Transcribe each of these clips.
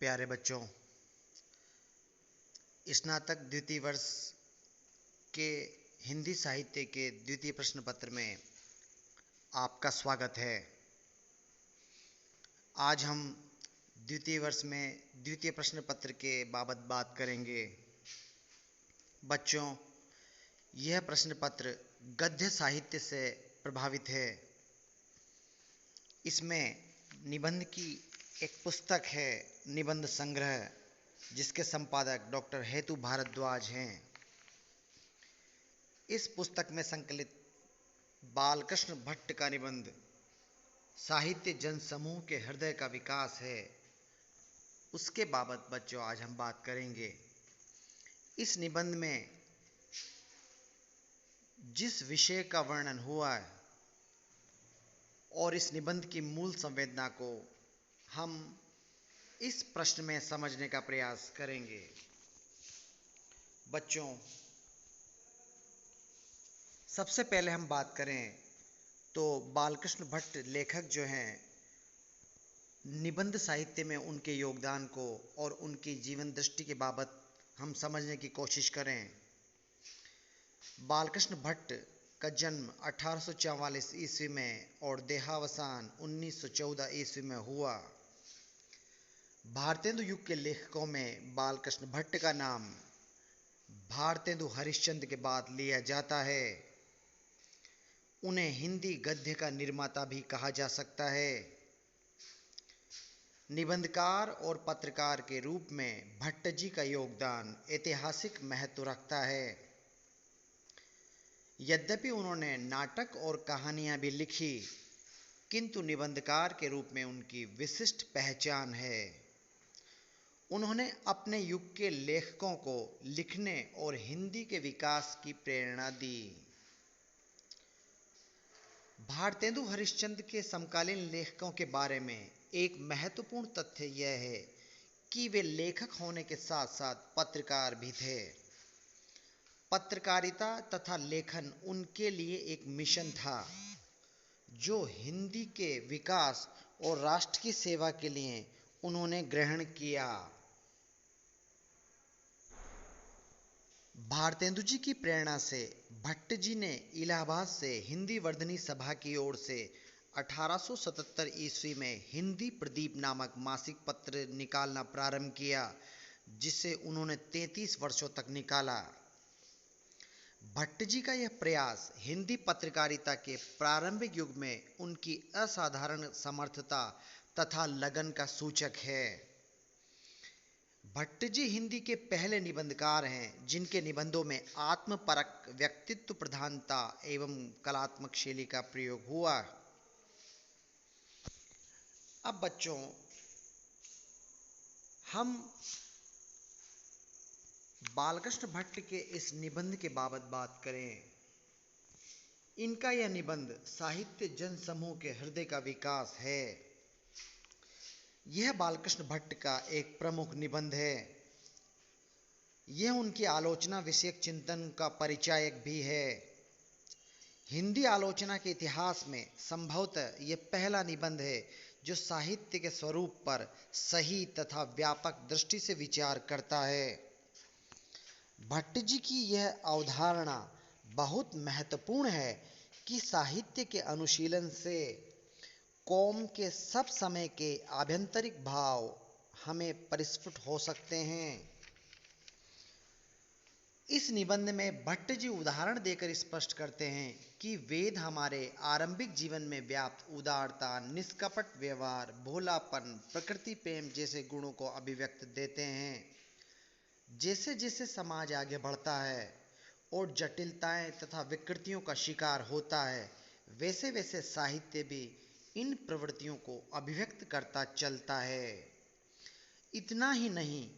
प्यारे बच्चों, स्नातक द्वितीय वर्ष के हिंदी साहित्य के द्वितीय प्रश्न पत्र में आपका स्वागत है। आज हम द्वितीय वर्ष में द्वितीय प्रश्न पत्र के बाबत बात करेंगे। बच्चों, यह प्रश्न पत्र गद्य साहित्य से प्रभावित है। इसमें निबंध की एक पुस्तक है, निबंध संग्रह, जिसके संपादक डॉक्टर हेतु भारद्वाज हैं। इस पुस्तक में संकलित बालकृष्ण भट्ट का निबंध साहित्य जनसमूह के हृदय का विकास है, उसके बाबत बच्चों आज हम बात करेंगे। इस निबंध में जिस विषय का वर्णन हुआ है और इस निबंध की मूल संवेदना को हम इस प्रश्न में समझने का प्रयास करेंगे। बच्चों, सबसे पहले हम बात करें तो बालकृष्ण भट्ट लेखक जो हैं, निबंध साहित्य में उनके योगदान को और उनकी जीवन दृष्टि के बाबत हम समझने की कोशिश करें। बालकृष्ण भट्ट का जन्म 1844 ईस्वी में और देहावसान 1914 ईस्वी में हुआ। भारतेंदु युग के लेखकों में बालकृष्ण भट्ट का नाम भारतेंदु हरिश्चंद्र के बाद लिया जाता है। उन्हें हिंदी गद्य का निर्माता भी कहा जा सकता है। निबंधकार और पत्रकार के रूप में भट्ट जी का योगदान ऐतिहासिक महत्व रखता है। यद्यपि उन्होंने नाटक और कहानियां भी लिखी, किंतु निबंधकार के रूप में उनकी विशिष्ट पहचान है। उन्होंने अपने युग के लेखकों को लिखने और हिंदी के विकास की प्रेरणा दी। भारतेंदु हरिश्चंद्र के समकालीन लेखकों के बारे में एक महत्वपूर्ण तथ्य यह है कि वे लेखक होने के साथ साथ पत्रकार भी थे। पत्रकारिता तथा लेखन उनके लिए एक मिशन था, जो हिंदी के विकास और राष्ट्र की सेवा के लिए उन्होंने ग्रहण किया। भारतेंदु जी की प्रेरणा से भट्ट जी ने इलाहाबाद से हिंदी वर्धनी सभा की ओर से 1877 ईस्वी में हिंदी प्रदीप नामक मासिक पत्र निकालना प्रारंभ किया, जिसे उन्होंने 33 वर्षों तक निकाला। भट्ट जी का यह प्रयास हिंदी पत्रकारिता के प्रारंभिक युग में उनकी असाधारण समर्थता तथा लगन का सूचक है। भट्ट जी हिंदी के पहले निबंधकार हैं जिनके निबंधों में आत्मपरक, व्यक्तित्व प्रधानता एवं कलात्मक शैली का प्रयोग हुआ। अब बच्चों, हम बालकृष्ण भट्ट के इस निबंध के बाबत बात करें। इनका यह निबंध साहित्य जनसमूह के हृदय का विकास है। यह बालकृष्ण भट्ट का एक प्रमुख निबंध है। यह उनकी आलोचना विषयक चिंतन का परिचायक भी है। हिंदी आलोचना के इतिहास में संभवतः यह पहला निबंध है जो साहित्य के स्वरूप पर सही तथा व्यापक दृष्टि से विचार करता है। भट्ट जी की यह अवधारणा बहुत महत्वपूर्ण है कि साहित्य के अनुशीलन से कौम के सब समय के आभ्यंतरिक भाव हमें परिस्फुट हो सकते हैं। इस निबंध में भट्ट जी उदाहरण देकर स्पष्ट करते हैं कि वेद हमारे आरंभिक जीवन में व्याप्त उदारता, निष्कपट व्यवहार, भोलापन, प्रकृति प्रेम जैसे गुणों को अभिव्यक्त देते हैं। जैसे जैसे समाज आगे बढ़ता है और जटिलताएं तथा विकृतियों का शिकार होता है, वैसे वैसे साहित्य भी इन प्रवृत्तियों को अभिव्यक्त करता चलता है। इतना ही नहीं,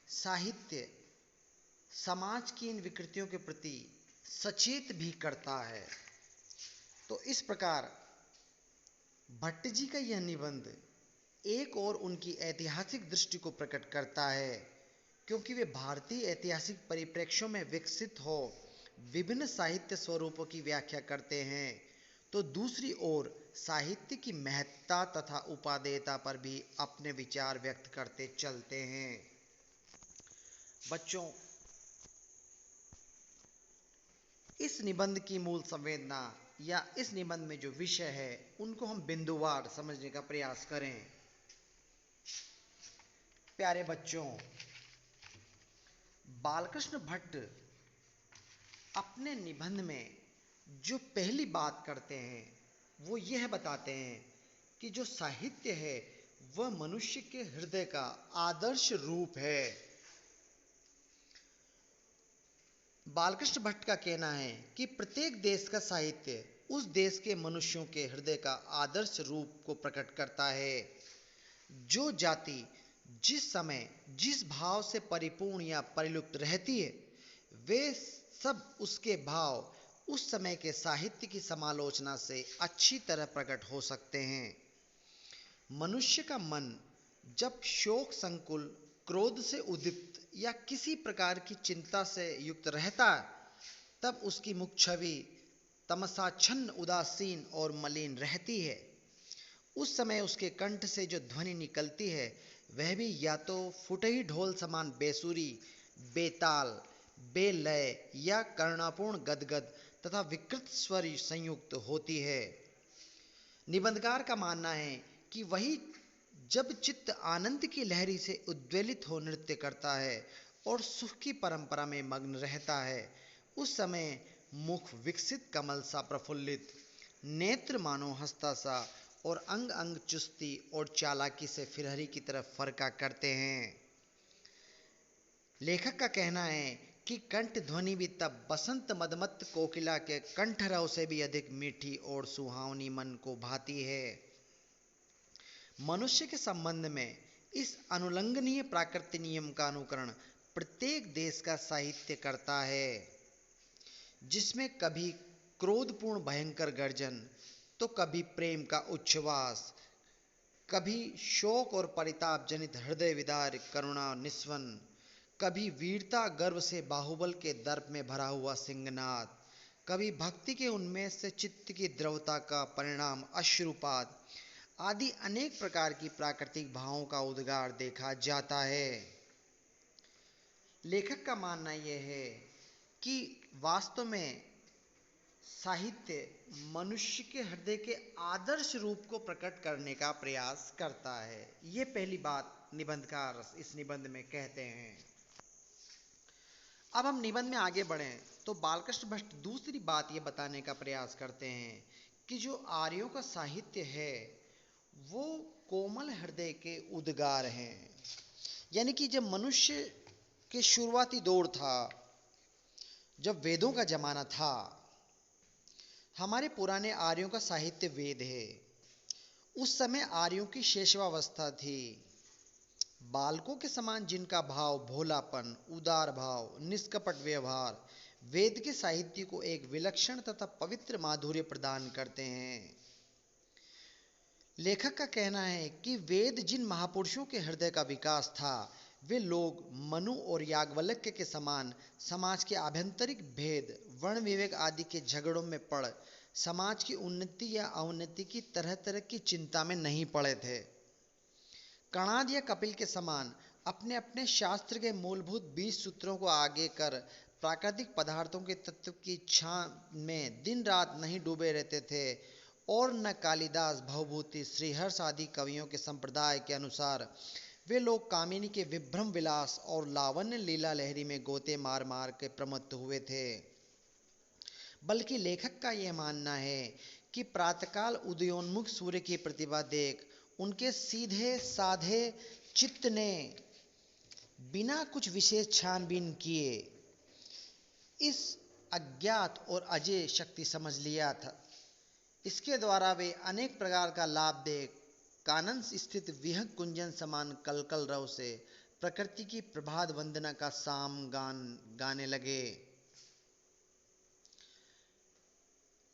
साहित्य समाज की इन विकृतियों के प्रति सचेत भी करता है। तो इस प्रकार भट्ट जी का यह निबंध एक और उनकी ऐतिहासिक दृष्टि को प्रकट करता है, क्योंकि वे भारतीय ऐतिहासिक परिप्रेक्ष्यों में विकसित हो विभिन्न साहित्य स्वरूपों की व्याख्या करते हैं। तो दूसरी ओर साहित्य की महत्ता तथा उपादेयता पर भी अपने विचार व्यक्त करते चलते हैं। बच्चों, इस निबंध की मूल संवेदना या इस निबंध में जो विषय है उनको हम बिंदुवार समझने का प्रयास करें। प्यारे बच्चों, बालकृष्ण भट्ट अपने निबंध में जो पहली बात करते हैं वो यह बताते हैं कि जो साहित्य है वह मनुष्य के हृदय का आदर्श रूप है। बालकृष्ण भट्ट का कहना है कि प्रत्येक देश का साहित्य उस देश के मनुष्यों के हृदय का आदर्श रूप को प्रकट करता है। जो जाति जिस समय जिस भाव से परिपूर्ण या परिलुप्त रहती है, वे सब उसके भाव उस समय के साहित्य की समालोचना से अच्छी तरह प्रकट हो सकते हैं। मनुष्य का मन जब शोक संकुल, क्रोध से उद्दीप्त या किसी प्रकार की चिंता से युक्त रहता है, तब उसकी मुख छवि तमसाच्छन्न, उदासीन और मलिन रहती है। उस समय उसके कंठ से जो ध्वनि निकलती है वह भी या तो फुटही ढोल समान बेसुरी, बेताल, बेलय या करुणापूर्ण गदगद तथा विकृत स्वर संयुक्त होती है। निबंधकार का मानना है कि वही जब चित्त आनंद की लहरी से उद्वेलित हो नृत्य करता है और सुख की परंपरा में मग्न रहता है, उस समय मुख विकसित कमल सा प्रफुल्लित, नेत्र मानो हंसता सा और अंग अंग चुस्ती और चालाकी से फिरहरी की तरफ फरका करते हैं। लेखक का कहना है कि कंठ ध्वनि भी तब बसंत मदमत्त कोकिला के कंठरव से भी अधिक मीठी और सुहावनी मन को भाती है। मनुष्य के संबंध में इस अनुलंघनीय प्राकृत नियम का अनुकरण प्रत्येक देश का साहित्य करता है, जिसमें कभी क्रोधपूर्ण भयंकर गर्जन, तो कभी प्रेम का उच्छ्वास, कभी शोक और परिताप जनित हृदय विदार करुणा निस्वन, कभी वीरता गर्व से बाहुबल के दर्प में भरा हुआ सिंहनाद, कभी भक्ति के उन्मेष से चित्त की द्रवता का परिणाम अश्रुपात आदि अनेक प्रकार की प्राकृतिक भावों का उद्गार देखा जाता है। लेखक का मानना यह है कि वास्तव में साहित्य मनुष्य के हृदय के आदर्श रूप को प्रकट करने का प्रयास करता है। ये पहली बात निबंधकार इस निबंध में कहते हैं। अब हम निबंध में आगे बढ़ें तो बालकृष्ण भट्ट दूसरी बात ये बताने का प्रयास करते हैं कि जो आर्यों का साहित्य है वो कोमल हृदय के उद्गार हैं। यानी कि जब मनुष्य के शुरुआती दौर था, जब वेदों का जमाना था, हमारे पुराने आर्यों का साहित्य वेद है। उस समय आर्यों की शैशवावस्था थी। बालकों के समान जिनका भाव भोलापन, उदार भाव, निष्कपट व्यवहार वेद के साहित्य को एक विलक्षण तथा पवित्र माधुर्य प्रदान करते हैं। लेखक का कहना है कि वेद जिन महापुरुषों के हृदय का विकास था, वे लोग मनु और याज्ञवल्क्य के समान समाज के आभ्यंतरिक भेद, वर्ण विवेक आदि के झगड़ों में पड़ समाज की उन्नति या अवनति की तरह तरह की चिंता में नहीं पड़े थे। कणाद या कपिल के समान अपने अपने शास्त्र के मूलभूत 20 सूत्रों को आगे कर प्राकृतिक पदार्थों के तत्व की इच्छा में दिन रात नहीं डूबे रहते थे, और न कालिदास, भवभूति, श्रीहर्ष आदि कवियों के संप्रदाय के अनुसार वे लोग कामिनी के विभ्रम विलास और लावण्य लीला लहरी में गोते मार मार के प्रमत्त हुए थे। बल्कि लेखक का यह मानना है कि प्रातःकाल उदयोन्मुख सूर्य की प्रतिभा देख उनके सीधे साधे चित्त ने बिना कुछ विशेष छानबीन किए इस अज्ञात और अजय शक्ति समझ लिया था। इसके द्वारा वे अनेक प्रकार का लाभ देख कानन स्थित विहंग कुंजन समान कलकल रव से प्रकृति की प्रभात वंदना का साम गान गाने लगे।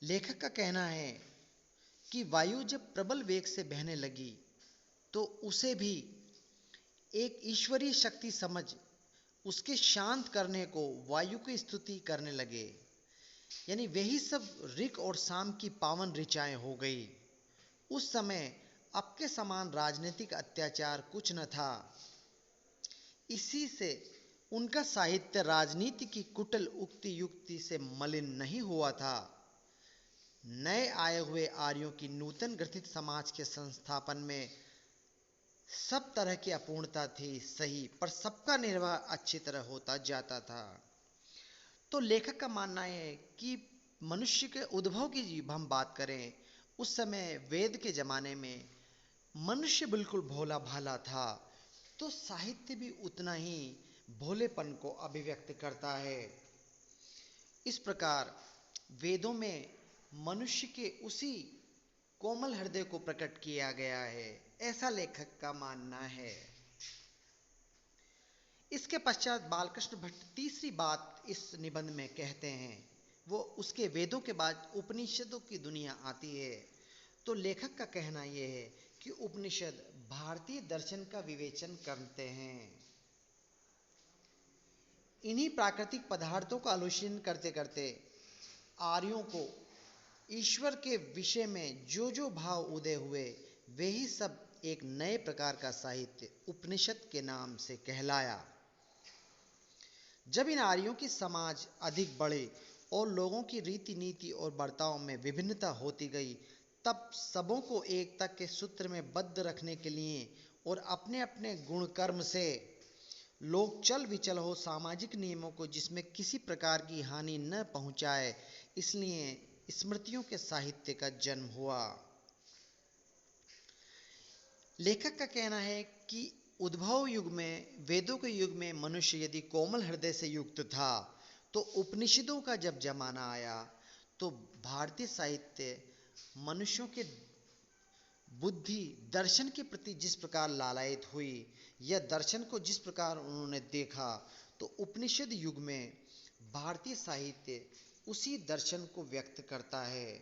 लेखक का कहना है कि वायु जब प्रबल वेग से बहने लगी तो उसे भी एक ईश्वरीय शक्ति समझ उसके शांत करने को वायु की स्तुति करने लगे। यानी वही सब ऋक और साम की पावन ऋचाएं हो गई। उस समय अब के समान राजनीतिक अत्याचार कुछ न था। इसी से उनका साहित्य राजनीति की कुटिल उक्ति युक्ति से मलिन नहीं हुआ था। नए आए हुए आर्यों की नूतन ग्रथित समाज के संस्थापन में सब तरह की अपूर्णता थी सही, पर सबका निर्वाह अच्छी तरह होता जाता था। तो लेखक का मानना है कि मनुष्य के उद्भव की हम बात करें, उस समय वेद के जमाने में मनुष्य बिल्कुल भोला भाला था, तो साहित्य भी उतना ही भोलेपन को अभिव्यक्त करता है। इस प्रकार वेदों में मनुष्य के उसी कोमल हृदय को प्रकट किया गया है, ऐसा लेखक का मानना है। इसके पश्चात बालकृष्ण भट्ट तीसरी बात इस निबंध में कहते हैं, वो उसके वेदों के बाद उपनिषदों की दुनिया आती है। तो लेखक का कहना यह है कि उपनिषद भारतीय दर्शन का विवेचन करते हैं। इन्हीं प्राकृतिक पदार्थों का अनुशीलन करते करते आर्यों को ईश्वर के विषय में जो जो भाव उदय हुए, वे ही सब एक नए प्रकार का साहित्य उपनिषद के नाम से कहलाया। जब इन आर्यों की समाज अधिक बढ़े और लोगों की रीति नीति और बर्ताव में विभिन्नता होती गई, तब सबों को एकता के सूत्र में बद्ध रखने के लिए और अपने अपने गुण कर्म से लोग चल विचल हो सामाजिक नियमों को जिसमें किसी प्रकार की हानि न पहुंचाए, इसलिए स्मृतियों के साहित्य का जन्म हुआ। लेखक का कहना है कि उद्भव युग में, वेदों के युग में मनुष्य यदि कोमल हृदय से युक्त था, तो उपनिषदों का जब जमाना आया तो भारतीय साहित्य मनुष्यों के बुद्धि दर्शन के प्रति जिस प्रकार लालायित हुई या दर्शन को जिस प्रकार उन्होंने देखा, तो उपनिषद युग में भारतीय साहित्य उसी दर्शन को व्यक्त करता है।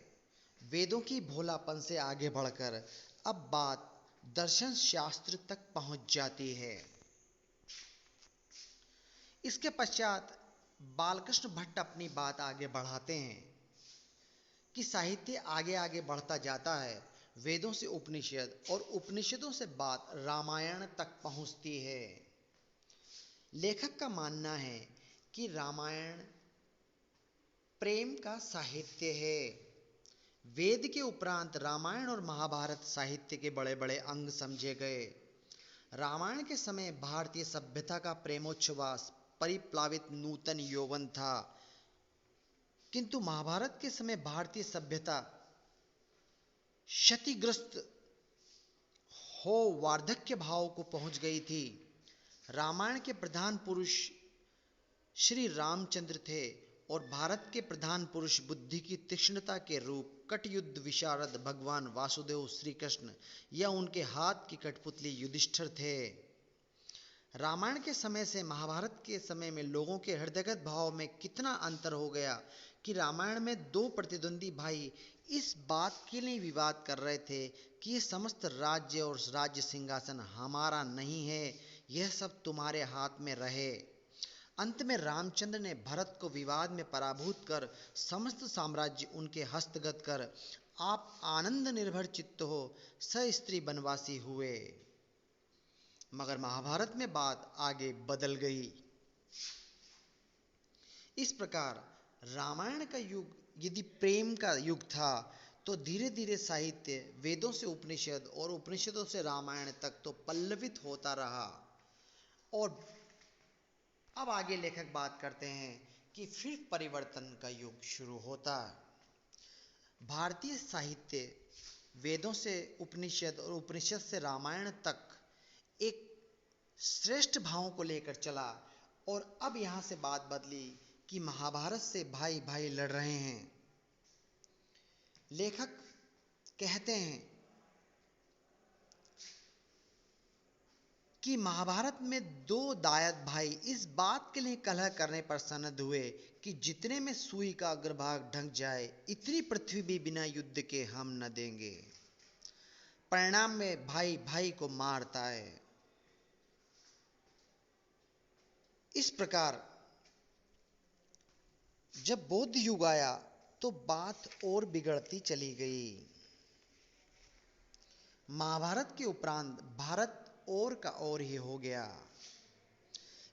वेदों की भोलापन से आगे बढ़कर अब बात दर्शन शास्त्र तक पहुंच जाती है। इसके पश्चात बालकृष्ण भट्ट अपनी बात आगे बढ़ाते हैं कि साहित्य आगे आगे बढ़ता जाता है, वेदों से उपनिषद और उपनिषदों से बात रामायण तक पहुंचती है। लेखक का मानना है कि रामायण प्रेम का साहित्य है। वेद के उपरांत रामायण और महाभारत साहित्य के बड़े बड़े अंग समझे गए। रामायण के समय भारतीय सभ्यता का प्रेमोच्छ्वास परिप्लावित नूतन यौवन था, किंतु महाभारत के समय भारतीय सभ्यता क्षतिग्रस्त हो वार्धक्य भाव को पहुंच गई थी। रामायण के प्रधान पुरुष श्री रामचंद्र थे और भारत के प्रधान पुरुष बुद्धि की तीक्ष्णता के रूप कटयुद्ध विशारद भगवान वासुदेव श्री कृष्ण या उनके हाथ की कठपुतली युधिष्ठिर थे। रामायण के समय से महाभारत के समय में लोगों के हृदयगत भाव में कितना अंतर हो गया कि रामायण में दो प्रतिद्वंदी भाई इस बात के लिए विवाद कर रहे थे कि ये समस्त राज्य और राज्य सिंहासन हमारा नहीं है, यह सब तुम्हारे हाथ में रहे। अंत में रामचंद्र ने भरत को विवाद में पराभूत कर समस्त साम्राज्य उनके हस्तगत कर आप आनंद निर्भर चित्त हो सस्त्री बनवासी हुए। मगर महाभारत में बात आगे बदल गई। इस प्रकार रामायण का युग यदि प्रेम का युग था, तो धीरे धीरे साहित्य वेदों से उपनिषद और उपनिषदों से रामायण तक तो पल्लवित होता रहा। और अब आगे लेखक बात करते हैं कि फिर परिवर्तन का युग शुरू होता है। भारतीय साहित्य वेदों से उपनिषद और उपनिषद से रामायण तक एक श्रेष्ठ भावों को लेकर चला, और अब यहाँ से बात बदली कि महाभारत से भाई भाई लड़ रहे हैं। लेखक कहते हैं कि महाभारत में दो दायद भाई इस बात के लिए कलह करने पर सनद हुए कि जितने में सुई का अग्रभाग ढंक जाए, इतनी पृथ्वी भी बिना युद्ध के हम न देंगे। परिणाम में भाई भाई को मारता है। इस प्रकार जब बौद्ध युग आया तो बात और बिगड़ती चली गई। महाभारत के उपरांत भारत और का और ही हो गया।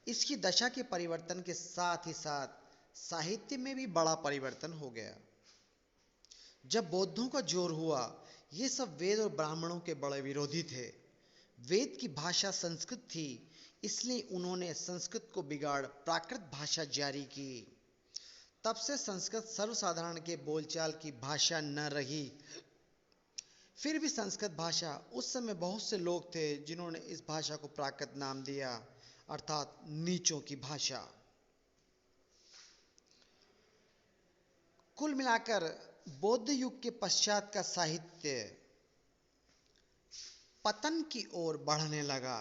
इसकी दशा के परिवर्तन के साथ ही साथ साहित्य में भी बड़ा परिवर्तन हो गया। जब बौद्धों का जोर हुआ, ये सब वेद और ब्राह्मणों के बड़े विरोधी थे। वेद की भाषा संस्कृत थी, इसलिए उन्होंने संस्कृत को बिगाड़ प्राकृत भाषा जारी की। तब से संस्कृत सर्वसाधारण के बोलचाल की भाषा न रही। फिर भी संस्कृत भाषा, उस समय बहुत से लोग थे जिन्होंने इस भाषा को प्राकृत नाम दिया, अर्थात नीचों की भाषा। कुल मिलाकर बौद्ध युग के पश्चात का साहित्य पतन की ओर बढ़ने लगा,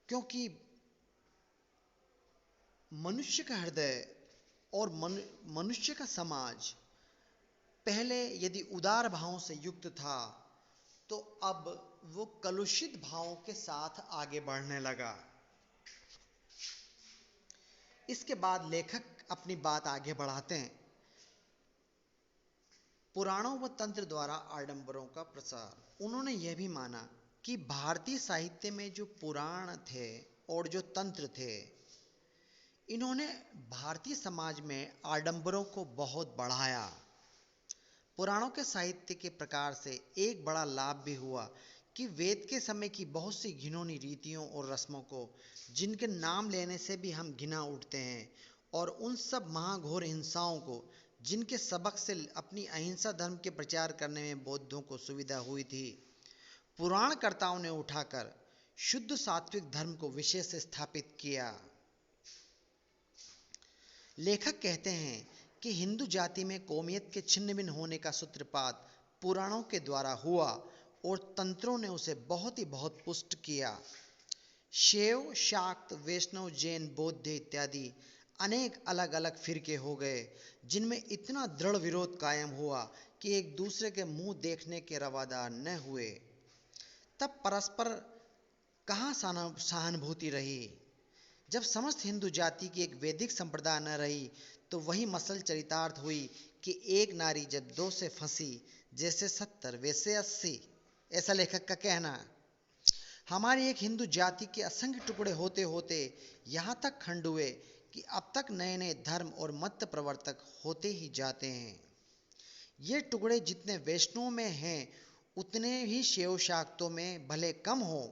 क्योंकि मनुष्य का हृदय और मनुष्य का समाज पहले यदि उदार भावों से युक्त था, तो अब वो कलुषित भावों के साथ आगे बढ़ने लगा। इसके बाद लेखक अपनी बात आगे बढ़ाते हैं। पुराणों व तंत्र द्वारा आडंबरों का प्रसार। उन्होंने यह भी माना कि भारतीय साहित्य में जो पुराण थे और जो तंत्र थे, इन्होंने भारतीय समाज में आडंबरों को बहुत बढ़ाया। पुराणों के साहित्य के प्रकार से एक बड़ा लाभ भी हुआ कि वेद के समय की बहुत सी घिनौनी रीतियों और रस्मों को, जिनके नाम लेने से भी हम घिना उठते हैं, और उन सब महाघोर हिंसाओं को, जिनके सबक से अपनी अहिंसा धर्म के प्रचार करने में बौद्धों को सुविधा हुई थी, पुराणकर्ताओं ने उठाकर शुद्ध सात्विक धर्म को विशेष से स्थापित किया। लेखक कहते हैं कि हिंदू जाति में कौमियत के छिन्न भिन्न होने का सूत्रपात पुराणों के द्वारा हुआ और तंत्रों ने उसे बहुत पुष्ट किया। शैव, शाक्त, वैष्णव, जैन, बौद्ध इत्यादि अनेक अलग अलग फिरके हो गए, जिनमें इतना दृढ़ विरोध कायम हुआ कि एक दूसरे के मुंह देखने के रवादार न हुए। तब परस्पर कहाँ सहानुभूति रही। जब समस्त हिंदू जाति की एक वैदिक संप्रदाय न रही, तो वही मसल चरितार्थ हुई कि एक नारी जब दो से फंसी, जैसे 70 वैसे 80। ऐसा लेखक का कहना। हमारी एक हिंदू जाति के असंख्य टुकड़े होते होते यहाँ तक खंड हुए कि अब तक नए नए धर्म और मत प्रवर्तक होते ही जाते हैं। ये टुकड़े जितने वैष्णव में हैं, उतने ही शैव शाक्तों में भले कम हो,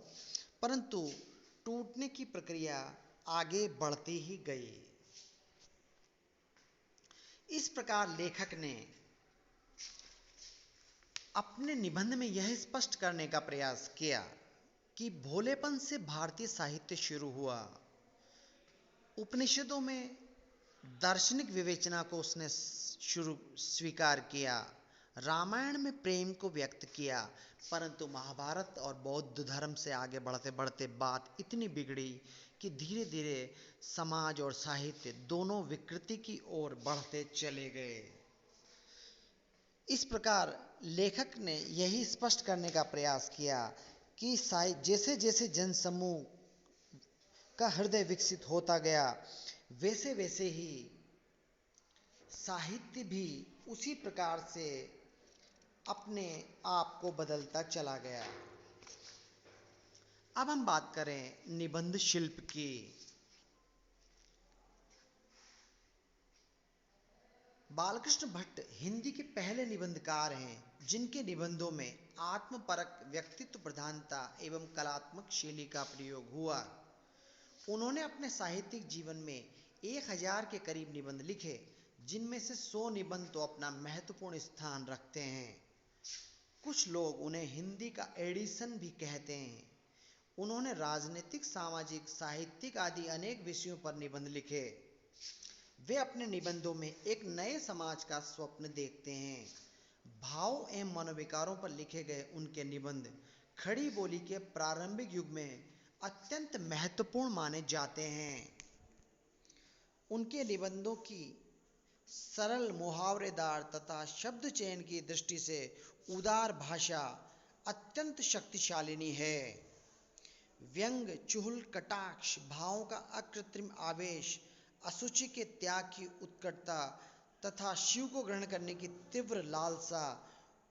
परंतु टूटने की प्रक्रिया आगे बढ़ती ही गई। इस प्रकार लेखक ने अपने निबंध में यह स्पष्ट करने का प्रयास किया कि भोलेपन से भारतीय साहित्य शुरू हुआ। उपनिषदों में दार्शनिक विवेचना को उसने स्वीकार किया, रामायण में प्रेम को व्यक्त किया, परंतु महाभारत और बौद्ध धर्म से आगे बढ़ते बढ़ते बात इतनी बिगड़ी कि धीरे धीरे समाज और साहित्य दोनों विकृति की ओर बढ़ते चले गए। इस प्रकार लेखक ने यही स्पष्ट करने का प्रयास किया कि जैसे जैसे जनसमूह का हृदय विकसित होता गया, वैसे वैसे ही साहित्य भी उसी प्रकार से अपने आप को बदलता चला गया। अब हम बात करें निबंध शिल्प की। बालकृष्ण भट्ट हिंदी के पहले निबंधकार हैं, जिनके निबंधों में आत्मपरक, व्यक्तित्व प्रधानता एवं कलात्मक शैली का प्रयोग हुआ। उन्होंने अपने साहित्यिक जीवन में 1000 के करीब निबंध लिखे, जिनमें से 100 निबंध तो अपना महत्वपूर्ण स्थान रखते हैं। कुछ लोग उन्हें हिंदी का एडिसन भी कहते हैं। उन्होंने राजनीतिक, सामाजिक, साहित्यिक आदि अनेक विषयों पर निबंध लिखे। वे अपने निबंधों में एक नए समाज का स्वप्न देखते हैं। भाव एवं मनोविकारों पर लिखे गए उनके निबंध खड़ी बोली के प्रारंभिक युग में अत्यंत महत्वपूर्ण माने जाते हैं। उनके निबंधों की सरल, मुहावरेदार तथा शब्द चयन की दृष्टि से उदार भाषा अत्यंत शक्तिशालिनी है। व्यंग, चुहल, कटाक्ष, भावों का अकृत्रिम आवेश, अशुचि के त्याग की उत्कटता तथा शिव को ग्रहण करने की तीव्र लालसा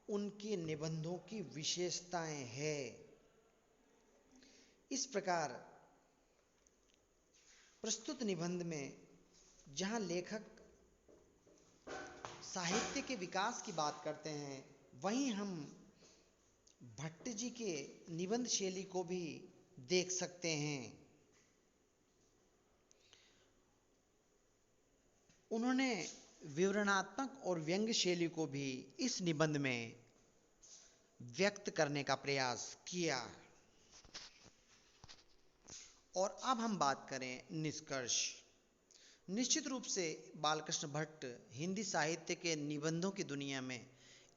उनके निबंधों की विशेषताएं हैं। इस प्रकार प्रस्तुत निबंध में जहां लेखक साहित्य के विकास की बात करते हैं, वहीं हम भट्ट जी के निबंध शैली को भी देख सकते हैं। उन्होंने विवरणात्मक और व्यंग्य शैली को भी इस निबंध में व्यक्त करने का प्रयास किया। और अब हम बात करें निष्कर्ष। निश्चित रूप से बालकृष्ण भट्ट हिंदी साहित्य के निबंधों की दुनिया में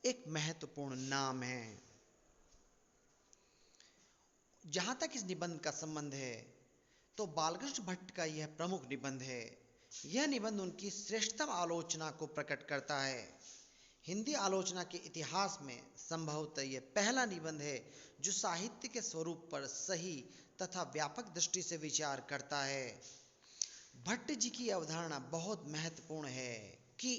एक महत्वपूर्ण नाम है। जहां तक इस निबंध का संबंध है तो बालकृष्ण भट्ट का यह प्रमुख निबंध है। यह निबंध उनकी श्रेष्ठतम आलोचना को प्रकट करता है। हिंदी आलोचना के इतिहास में संभवतः यह पहला निबंध है जो साहित्य के स्वरूप पर सही तथा व्यापक दृष्टि से विचार करता है। भट्ट जी की अवधारणा बहुत महत्वपूर्ण है कि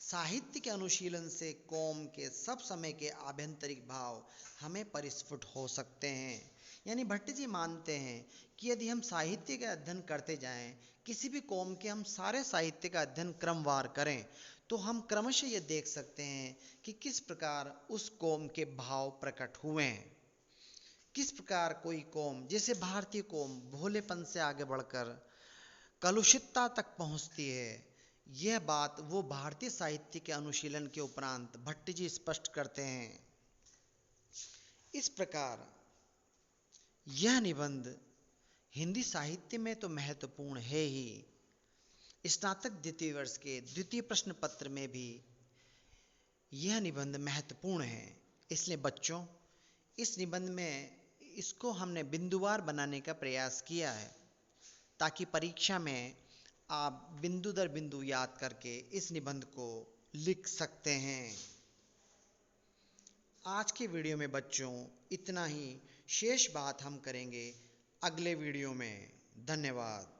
साहित्य के अनुशीलन से कौम के सब समय के आभ्यंतरिक भाव हमें परिस्फुट हो सकते हैं। यानी भट्ट जी मानते हैं कि यदि हम साहित्य का अध्ययन करते जाएं, किसी भी कौम के हम सारे साहित्य का अध्ययन क्रमवार करें, तो हम क्रमशः ये देख सकते हैं कि किस प्रकार उस कौम के भाव प्रकट हुए हैं। किस प्रकार कोई कौम, जैसे भारतीय कौम, भोलेपन से आगे बढ़कर कलुषितता तक पहुंचती है। यह बात वो भारतीय साहित्य के अनुशीलन के उपरांत भट्ट जी स्पष्ट करते हैं। इस प्रकार यह निबंध हिंदी साहित्य में तो महत्वपूर्ण है ही, स्नातक द्वितीय वर्ष के द्वितीय प्रश्न पत्र में भी यह निबंध महत्वपूर्ण है। इसलिए बच्चों, इस निबंध में इसको हमने बिंदुवार बनाने का प्रयास किया है ताकि परीक्षा में आप बिंदु दर बिंदु याद करके इस निबंध को लिख सकते हैं। आज के वीडियो में बच्चों इतना ही। शेष बात हम करेंगे अगले वीडियो में। धन्यवाद।